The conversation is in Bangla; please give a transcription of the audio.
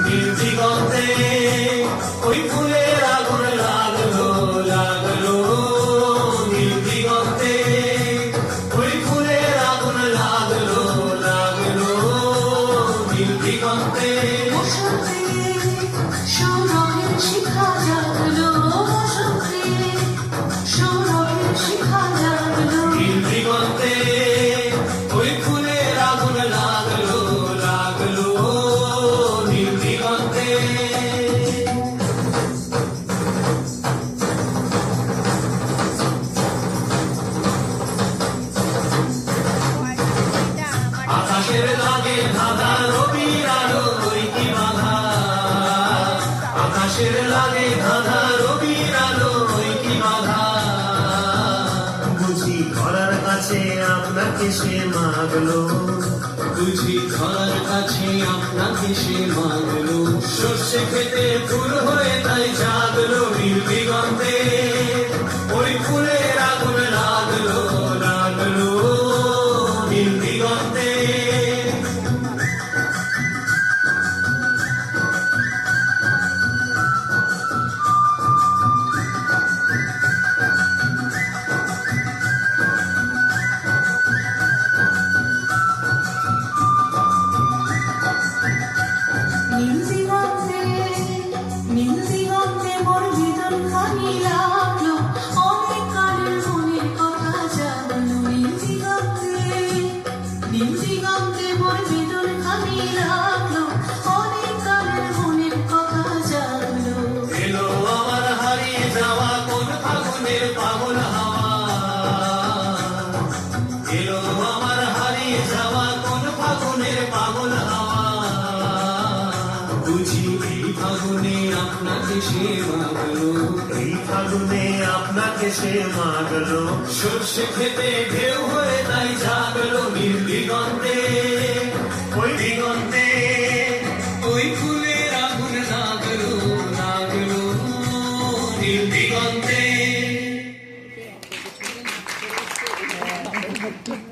নীল দিগন্তে ওই ফুলের আগুন লাগলো লাগলো, নীল দিগন্তে ওই ফুলের আগুন লাগলো লাগলো, নীল দিগন্তে সৌরভের শিখা জাগলো, সৌরভের শিখা জাগলো, নীল দিগন্তে ওই ফুলের আগুন লাগলো লাগলো, নীল দিগন্তে। আকাশের লাগে ধাঁধা রবির আলো ওই কি বাধা, আকাশের লাগে ধাঁধা রবির আলো ওই কি বাধা, বুঝি ধরার কাছে আপনাকে সে মাগলো, বুঝি ধরার কাছে আপনাকে সে মাগলো, সর্ষে খেতে ফুল হয়ে তাই জাগলো, নীল দিগন্তে ওই ফুলের আগুন লাগলো লাগলো, নীল দিগন্তে। নীল দিগন্তে, নীল দিগন্তে মোর বিদন খানি লাগলো, অনেক কালের মনের কথা জাগলো, নীল দিগন্তে, নীল দিগন্তে মোর বিদন খানি লাগলো, অনেক কালের মনের কথা জাগলো, এলো আমার হারিয়ে যাওয়া কোন ফাগুনের পাগল হাওয়া, এলো আমার হারিয়ে যাওয়া কোন ফাগুনের পাগল হাওয়া, বুঝি এই ফাগুনে আপনাকে সে মাগলো, এই ফাগুনে আপনাকে সে মাগলো, সর্ষে খেতে ঢেউ হয়ে তাই জাগলো, নীল দিগন্তে ওই দিগন্তে ওই ফুলের আগুন লাগলো লাগলো, নীল দিগন্তে।